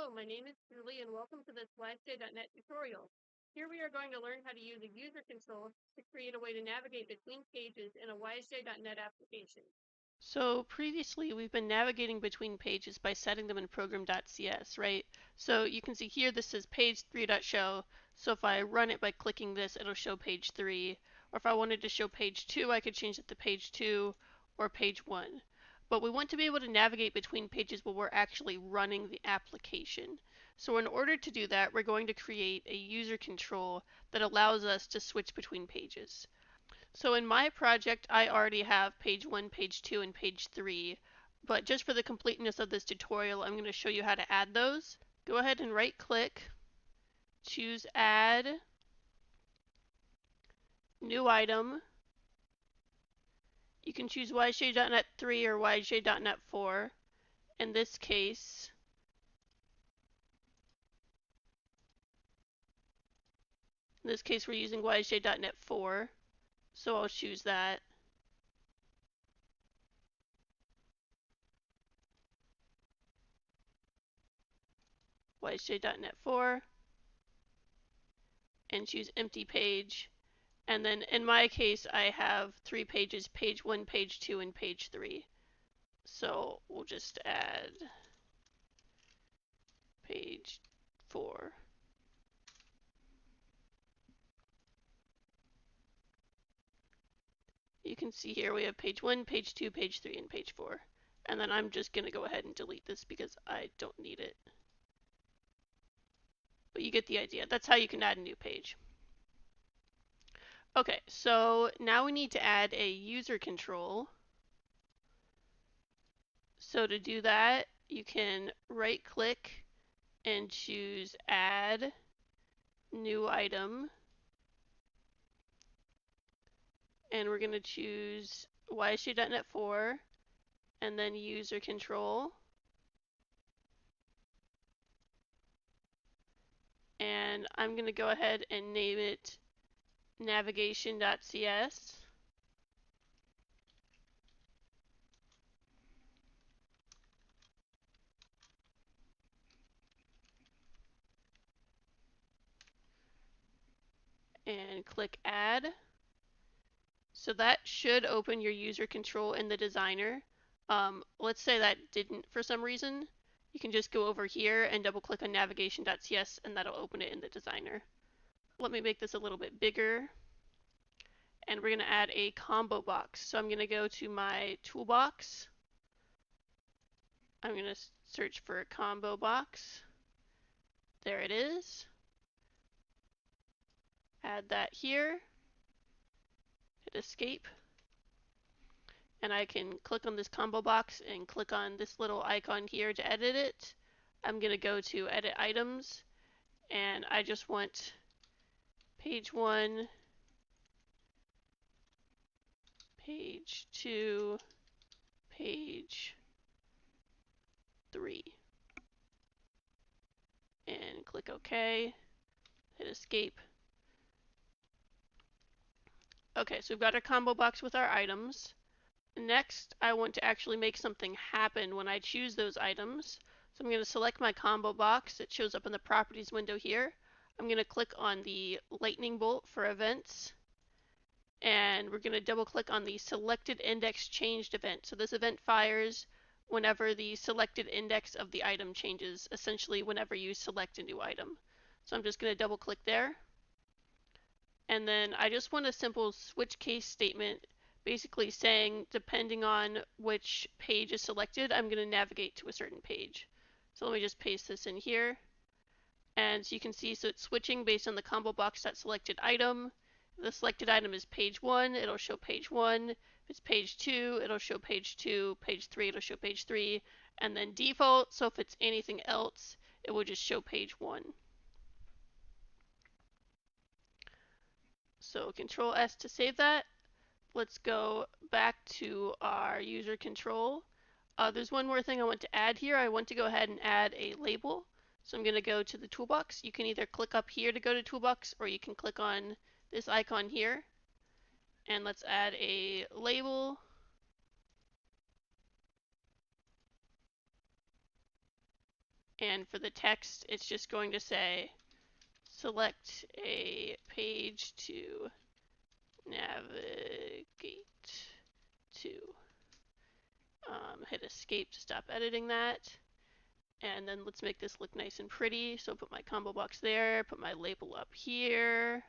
Hello, my name is Julie and welcome to this YSJ.net tutorial. Here we are going to learn how to use a user control to create a way to navigate between pages in a YSJ.net application. So previously we've been navigating between pages by setting them in program.cs, right? So you can see here this says page 3.show. So if I run it by clicking this, it'll show page 3. Or if I wanted to show page 2, I could change it to page 2 or page 1. But we want to be able to navigate between pages while we're actually running the application. So in order to do that, we're going to create a user control that allows us to switch between pages. So in my project, I already have page 1, page 2, and page 3. But just for the completeness of this tutorial, I'm going to show you how to add those. Go ahead and right click, choose Add, New Item. You can choose YSJ.net 3 or YSJ.net 4. In this case, we're using YSJ.net 4, so I'll choose that. YSJ.net 4, and choose Empty Page. And then in my case, I have 3 pages, page 1, page 2, and page 3. So we'll just add page 4. You can see here we have page 1, page 2, page 3, and page 4. And then I'm just going to go ahead and delete this because I don't need it. But you get the idea. That's how you can add a new page. Okay, so now we need to add a user control. So to do that, you can right click and choose Add, New Item. And we're going to choose YSJ.net 4 and then user control. And I'm going to go ahead and name it navigation.cs. And click Add. So that should open your user control in the designer. Let's say that didn't for some reason. You can just go over here and double click on navigation.cs and that'll open it in the designer. Let me make this a little bit bigger. And we're going to add a combo box. So I'm going to go to my toolbox. I'm going to search for a combo box. There it is. Add that here. Hit escape. And I can click on this combo box and click on this little icon here to edit it. I'm going to go to edit items and I just want page 1, page 2, page 3. And click OK. Hit escape. Okay, so we've got our combo box with our items. Next, I want to actually make something happen when I choose those items. So I'm going to select my combo box. It shows up in the properties window here. I'm going to click on the lightning bolt for events. And we're going to double click on the selected index changed event. So this event fires whenever the selected index of the item changes, essentially whenever you select a new item. So I'm just going to double click there. And then I just want a simple switch case statement basically saying depending on which page is selected, I'm going to navigate to a certain page. So let me just paste this in here. And so you can see, so it's switching based on the combo box.selected item. If the selected item is page 1, it'll show page 1. If it's page 2, it'll show page 2. Page 3, it'll show page 3. And then default, so if it's anything else, it will just show page 1. So Control S to save that. Let's go back to our user control. There's one more thing I want to add here. I want to go ahead and add a label. So I'm going to go to the toolbox. You can either click up here to go to toolbox, or you can click on this icon here. And let's add a label. And for the text, it's just going to say, select a page to navigate to. Hit escape to stop editing that. And then let's make this look nice and pretty. So put my combo box there, put my label up here.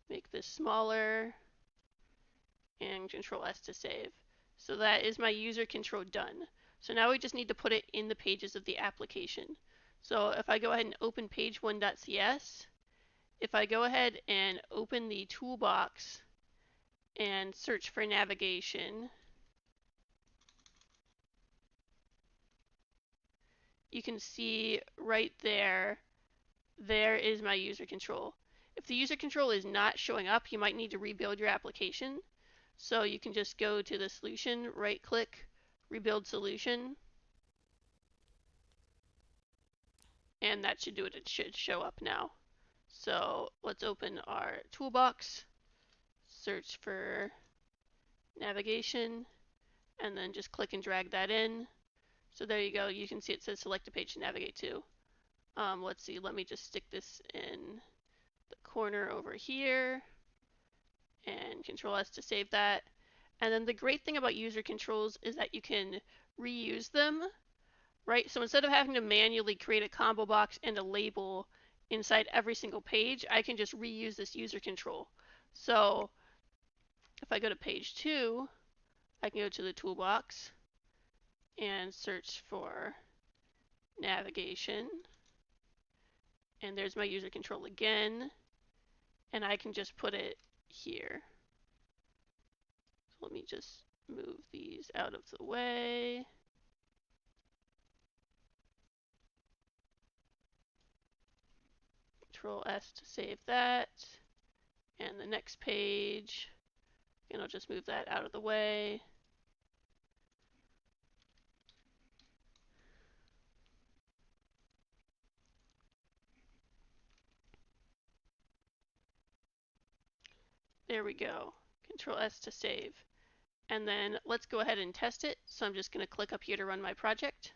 Make this smaller, and Control S to save. So that is my user control done. So now we just need to put it in the pages of the application. So if I go ahead and open page1.cs, if I go ahead and open the toolbox and search for navigation, you can see right there, there is my user control. If the user control is not showing up, you might need to rebuild your application. So you can just go to the solution, right click, rebuild solution, and that should do it. It should show up now. So let's open our toolbox, search for navigation, and then just click and drag that in. So there you go. You can see it says select a page to navigate to. Let's see, let me just stick this in the corner over here and Control S to save that. And then the great thing about user controls is that you can reuse them, right? So instead of having to manually create a combo box and a label inside every single page, I can just reuse this user control. So if I go to page 2, I can go to the toolbox and search for navigation. And there's my user control again. And I can just put it here. So let me just move these out of the way. Control S to save that. And the next page, and I'll just move that out of the way. There we go. Control S to save. And then let's go ahead and test it. So I'm just going to click up here to run my project.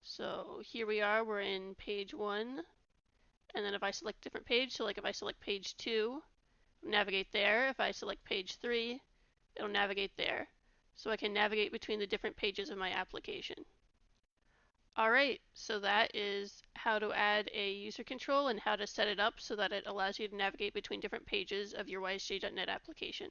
So here we are, we're in page 1. And then if I select a different page, so like if I select page 2, navigate there. If I select page 3, it'll navigate there. So I can navigate between the different pages of my application. Alright, so that is how to add a user control and how to set it up so that it allows you to navigate between different pages of your WiseJ.NET application.